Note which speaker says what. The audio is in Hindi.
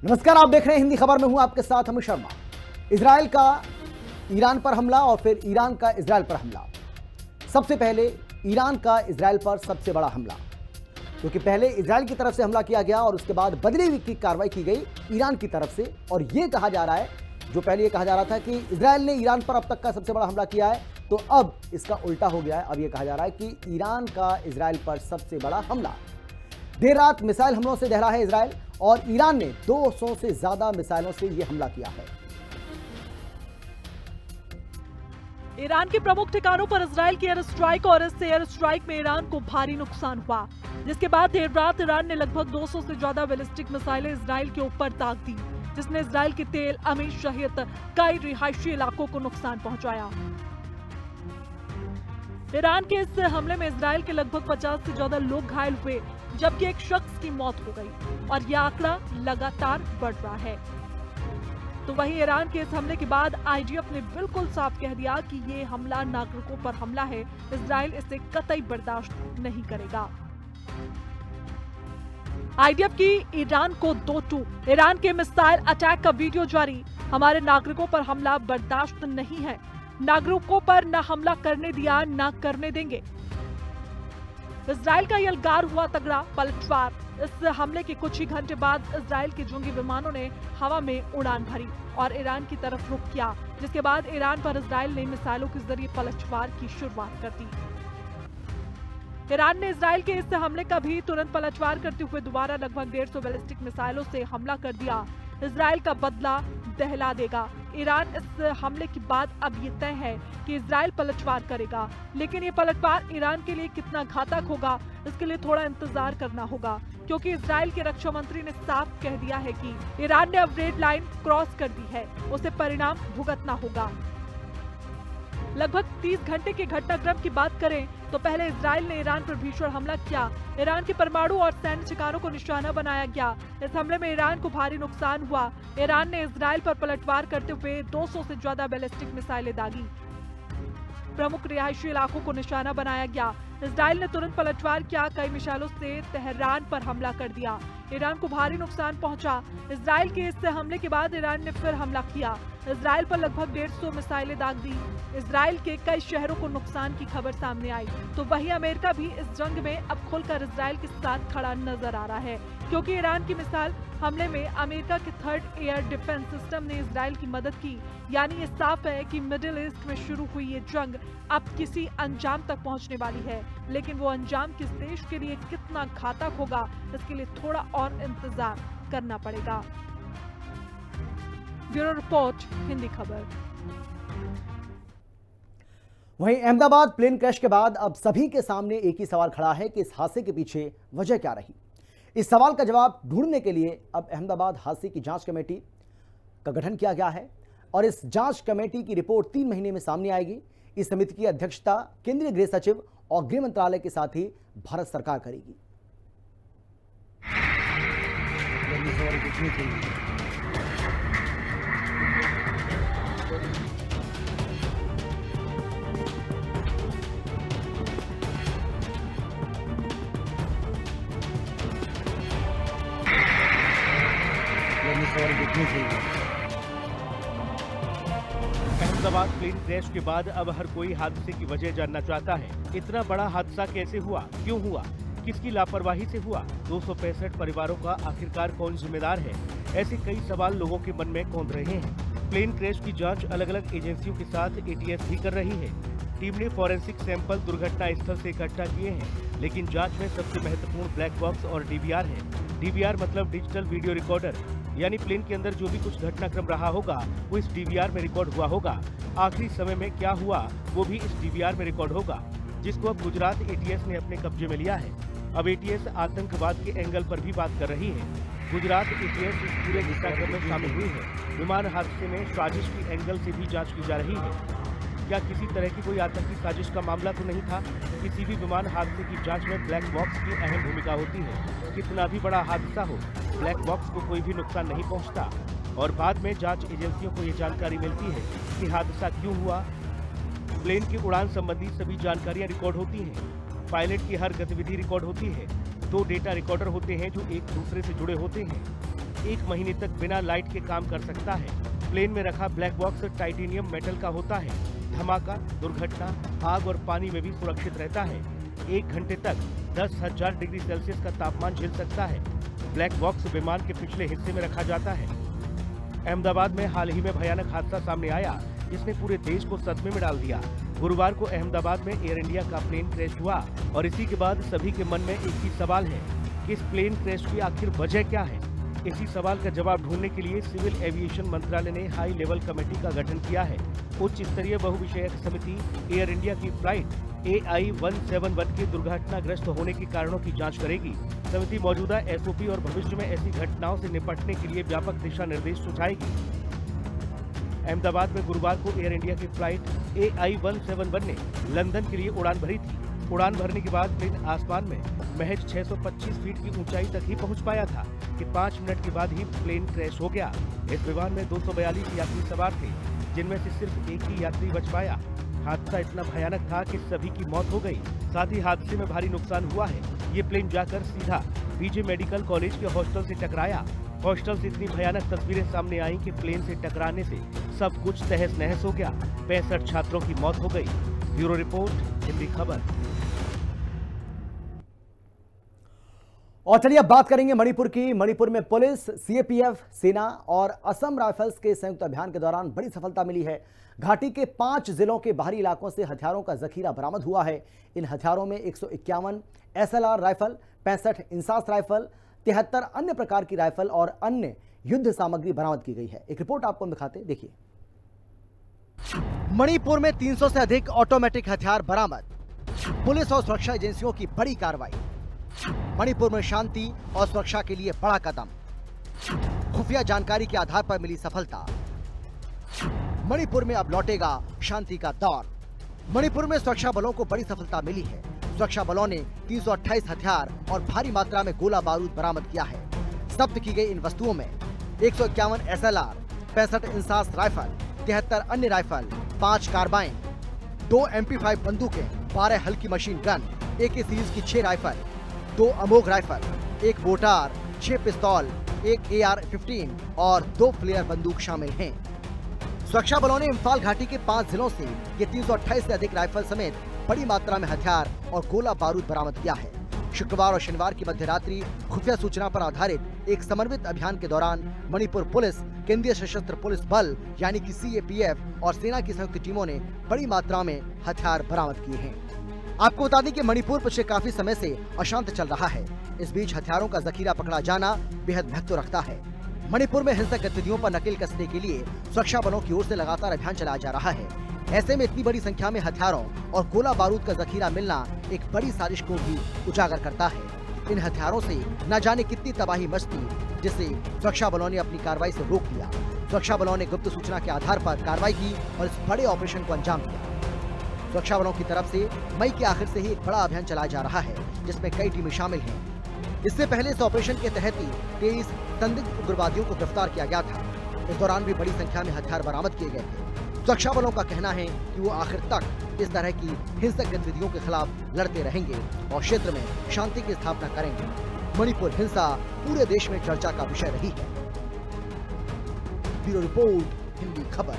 Speaker 1: नमस्कार, आप देख रहे हैं हिंदी खबर में हूं आपके साथ अमित शर्मा। इजराइल का ईरान पर हमला और फिर ईरान का इजराइल पर हमला। सबसे पहले ईरान का इजराइल पर सबसे बड़ा हमला, क्योंकि पहले इजराइल की तरफ से हमला किया गया और उसके बाद बदले की कार्रवाई की गई ईरान की तरफ से। और यह कहा जा रहा है, जो पहले यह कहा जा रहा था कि इजराइल ने ईरान पर अब तक का सबसे बड़ा हमला किया है, तो अब इसका उल्टा हो गया है। अब यह कहा जा रहा है कि ईरान का इजराइल पर सबसे बड़ा हमला। देर रात मिसाइल हमलों से दहरा है इजराइल और ईरान ने 200 से ज्यादा मिसाइलों से यह हमला किया है।
Speaker 2: ईरान के प्रमुख ठिकानों पर इजराइल की एयर स्ट्राइक और इस एयर स्ट्राइक में ईरान को भारी नुकसान हुआ, जिसके बाद देर रात ईरान ने लगभग 200 से ज्यादा बैलिस्टिक मिसाइलें इजराइल के ऊपर दाग दी, जिसने इजराइल के तेल अमीर सहित कई रिहायशी इलाकों को नुकसान पहुंचाया। ईरान के इस हमले में इजराइल के लगभग 50 से ज्यादा लोग घायल हुए, जबकि एक शख्स की मौत हो गई और यह आंकड़ा लगातार बढ़ रहा है। तो वहीं ईरान के इस हमले के बाद आईडीएफ ने बिल्कुल साफ कह दिया कि ये हमला नागरिकों पर हमला है, इजराइल इसे कतई बर्दाश्त नहीं करेगा। आईडीएफ की ईरान को 2-2 ईरान के मिसाइल अटैक का वीडियो जारी। हमारे नागरिकों पर हमला बर्दाश्त नहीं है, नागरिकों पर न हमला करने दिया न करने देंगे। इजराइल का यलगार हुआ तगड़ा पलटवार। इस हमले के कुछ ही घंटे बाद इजराइल के जंगी विमानों ने हवा में उड़ान भरी और ईरान की तरफ रुख किया, जिसके बाद ईरान पर इजराइल ने मिसाइलों के जरिए पलटवार की शुरुआत कर दी। ईरान ने इजराइल के इस हमले का भी तुरंत पलटवार करते हुए दोबारा लगभग 150 बैलिस्टिक मिसाइलों से हमला कर दिया। इजराइल का बदला दहला देगा। ईरान इस हमले के बाद अब ये तय है कि इजराइल पलटवार करेगा, लेकिन ये पलटवार ईरान के लिए कितना घातक होगा, इसके लिए थोड़ा इंतजार करना होगा, क्योंकि इजराइल के रक्षा मंत्री ने साफ कह दिया है कि ईरान ने अब रेड लाइन क्रॉस कर दी है, उसे परिणाम भुगतना होगा। लगभग 30 घंटे के घटनाक्रम की बात करें तो पहले इजराइल ने ईरान पर भीषण हमला किया। ईरान के परमाणु और सैन्य ठिकानों को निशाना बनाया गया। इस हमले में ईरान को भारी नुकसान हुआ। ईरान ने इजराइल पर पलटवार करते हुए 200 से ज्यादा बैलिस्टिक मिसाइलें दागी। प्रमुख रिहायशी इलाकों को निशाना बनाया गया। इजराइल ने तुरंत पलटवार किया, कई मिसाइलों से तेहरान पर हमला कर दिया। ईरान को भारी नुकसान पहुंचा। इजराइल के इस हमले के बाद ईरान ने फिर हमला किया। इजराइल पर लगभग 150 मिसाइलें दाग दी। इजराइल के कई शहरों को नुकसान की खबर सामने आई। तो वहीं अमेरिका भी इस जंग में अब खुलकर इजराइल के साथ खड़ा नजर आ रहा है, क्योंकि ईरान की मिसाइल हमले में अमेरिका के 3rd एयर डिफेंस सिस्टम ने इजराइल की मदद की। यानी ये साफ है कि मिडिल ईस्ट में शुरू हुई ये जंग अब किसी अंजाम तक पहुंचने वाली है, लेकिन वो अंजाम किस देश के लिए कितना घातक होगा, इसके लिए थोड़ा और इंतजार करना पड़ेगा। ब्यूरो रिपोर्ट, हिंदी खबर।
Speaker 1: वहीं अहमदाबाद प्लेन क्रैश के बाद अब सभी के सामने एक ही सवाल खड़ा है कि इस हादसे के पीछे वजह क्या रही। इस सवाल का जवाब ढूंढने के लिए अब अहमदाबाद हादसे की जांच कमेटी का गठन किया गया है और इस जांच कमेटी की रिपोर्ट 3 महीने में सामने आएगी। इस समिति की अध्यक्षता केंद्रीय गृह सचिव और गृह मंत्रालय के साथ ही भारत सरकार करेगी।
Speaker 3: अहमदाबाद प्लेन क्रैश के बाद अब हर कोई हादसे की वजह जानना चाहता है। इतना बड़ा हादसा कैसे हुआ, क्यों हुआ, किसकी लापरवाही से हुआ, 265 परिवारों का आखिरकार कौन जिम्मेदार है? ऐसे कई सवाल लोगों के मन में कौंध रहे हैं। प्लेन क्रैश की जांच अलग अलग एजेंसियों के साथ एटीएस भी कर रही है। टीम ने फॉरेंसिक सैंपल दुर्घटना स्थल से इकट्ठा किए हैं, लेकिन जांच में सबसे महत्वपूर्ण ब्लैक बॉक्स और डीवीआर है। डीवीआर मतलब डिजिटल वीडियो रिकॉर्डर, यानी प्लेन के अंदर जो भी कुछ घटनाक्रम रहा होगा वो इस डीवीआर में रिकॉर्ड हुआ होगा। आखिरी समय में क्या हुआ वो भी इस डीवीआर में रिकॉर्ड होगा, जिसको अब गुजरात एटीएस ने अपने कब्जे में लिया है। अब एटीएस आतंकवाद के एंगल पर भी बात कर रही है। गुजरात एटीएस इस पूरे घटनाक्रम में शामिल हुई है। विमान हादसे में साजिश की एंगल से भी जांच की जा रही है। क्या किसी तरह की कोई आतंकी साजिश का मामला तो नहीं था? किसी भी विमान हादसे की जांच में ब्लैक बॉक्स की अहम भूमिका होती है। कितना भी बड़ा हादसा हो, ब्लैक बॉक्स को कोई भी नुकसान नहीं पहुंचता और बाद में जांच एजेंसियों को ये जानकारी मिलती है कि हादसा क्यों हुआ। प्लेन की उड़ान संबंधी सभी जानकारियां रिकॉर्ड होती हैं। पायलट की हर गतिविधि रिकॉर्ड होती है। 2 डेटा रिकॉर्डर होते हैं जो एक दूसरे से जुड़े होते हैं। 1 महीने तक बिना लाइट के काम कर सकता है। प्लेन में रखा ब्लैक बॉक्स टाइटेनियम मेटल का होता है। धमाका, दुर्घटना, आग और पानी में भी सुरक्षित रहता है। 1 घंटे तक 10,000 डिग्री सेल्सियस का तापमान झेल सकता है। ब्लैक बॉक्स विमान के पिछले हिस्से में रखा जाता है। अहमदाबाद में हाल ही में भयानक हादसा सामने आया, जिसने पूरे देश को सदमे में डाल दिया। गुरुवार को अहमदाबाद में एयर इंडिया का प्लेन क्रैश हुआ और इसी के बाद सभी के मन में एक ही सवाल है कि इस प्लेन क्रैश की आखिर वजह क्या है। इसी सवाल का जवाब ढूंढने के लिए सिविल एविएशन मंत्रालय ने हाई लेवल कमेटी का गठन किया है। उच्च स्तरीय बहुविषयक समिति एयर इंडिया की फ्लाइट AI-171 के दुर्घटनाग्रस्त होने के कारणों की जांच करेगी। समिति मौजूदा SOP और भविष्य में ऐसी घटनाओं से निपटने के लिए व्यापक दिशा निर्देश सुझाएगी। अहमदाबाद में गुरुवार को एयर इंडिया की फ्लाइट AI-171 ने लंदन के लिए उड़ान भरी थी। उड़ान भरने के बाद प्लेन आसमान में महज 625 फीट की ऊंचाई तक ही पहुंच पाया था कि 5 मिनट के बाद ही प्लेन क्रैश हो गया। इस विमान में 242 यात्री सवार थे, जिनमें से सिर्फ एक ही यात्री बच पाया। हादसा इतना भयानक था कि सभी की मौत हो गई। साथ ही हादसे में भारी नुकसान हुआ है। ये प्लेन जाकर सीधा बीजे मेडिकल कॉलेज के हॉस्टल से टकराया। हॉस्टल से इतनी भयानक तस्वीरें सामने आई कि प्लेन से टकराने से सब कुछ तहस नहस हो गया। 65 छात्रों की मौत हो गई। ब्यूरो रिपोर्ट, हिंदी खबर।
Speaker 1: और चलिए अब बात करेंगे मणिपुर की। मणिपुर में पुलिस, CAPF, सेना और असम राइफल्स के संयुक्त अभियान के दौरान बड़ी सफलता मिली है। घाटी के 5 जिलों के बाहरी इलाकों से हथियारों का जखीरा बरामद हुआ है। इन हथियारों में 151 SLR राइफल, 65 इंसास राइफल, 73 अन्य प्रकार की राइफल और अन्य युद्ध सामग्री बरामद की गई है। एक रिपोर्ट आपको हम दिखाते हैं, देखिए। मणिपुर में 300 से अधिक ऑटोमेटिक हथियार बरामद। पुलिस और सुरक्षा एजेंसियों की बड़ी कार्रवाई। मणिपुर में शांति और सुरक्षा के लिए बड़ा कदम। खुफिया जानकारी के आधार पर मिली सफलता। मणिपुर में अब लौटेगा शांति का दौर। मणिपुर में सुरक्षा बलों को बड़ी सफलता मिली है। सुरक्षा बलों ने 328 हथियार और भारी मात्रा में गोला बारूद बरामद किया है। जब्त की गई इन वस्तुओं में 151 SLR, 65 इंसास राइफल, 73 अन्य राइफल, 5 कार्बाइन, 2 MP5 बंदूकें, 12 हल्की मशीन गन, AK सीरीज की 6 राइफल, 2 अमोघ राइफल, 1 मोर्टार, 6 पिस्तौल, 1 AR-15 और 2 फ्लेयर बंदूक शामिल हैं। सुरक्षा बलों ने इम्फाल घाटी के 5 जिलों से ये 328 से अधिक राइफल समेत बड़ी मात्रा में हथियार और गोला बारूद बरामद किया है। शुक्रवार और शनिवार की मध्यरात्रि खुफिया सूचना पर आधारित एक समन्वित अभियान के दौरान मणिपुर पुलिस, केंद्रीय सशस्त्र पुलिस बल यानी कि CAPF और सेना की संयुक्त टीमों ने बड़ी मात्रा में हथियार बरामद किए हैं। आपको बता दें कि मणिपुर पिछले काफी समय से अशांत चल रहा है। इस बीच हथियारों का जखीरा पकड़ा जाना बेहद महत्व रखता है। मणिपुर में हिंसक गतिविधियों पर नकेल कसने के लिए सुरक्षा बलों की ओर से लगातार अभियान चलाया जा रहा है। ऐसे में इतनी बड़ी संख्या में हथियारों और गोला बारूद का जखीरा मिलना एक बड़ी साजिश को भी उजागर करता है। इन हथियारों से न जाने कितनी तबाही मचती, जिसे सुरक्षा बलों ने अपनी कार्रवाई से रोक दिया। सुरक्षा बलों ने गुप्त सूचना के आधार पर कार्रवाई की और इस बड़े ऑपरेशन को अंजाम दिया। सुरक्षा बलों की तरफ से मई के आखिर से ही एक बड़ा अभियान चलाया जा रहा है, जिसमें कई टीमें शामिल हैं। इससे पहले इस ऑपरेशन के तहत ही 23 संदिग्ध उग्रवादियों को गिरफ्तार किया गया था। इस दौरान भी बड़ी संख्या में हथियार बरामद किए गए थे। सुरक्षा बलों का कहना है कि वो आखिर तक इस तरह की हिंसक गतिविधियों के खिलाफ लड़ते रहेंगे और क्षेत्र में शांति की स्थापना करेंगे। मणिपुर हिंसा पूरे देश में चर्चा का विषय रही है। ब्यूरो रिपोर्ट, हिंदी खबर।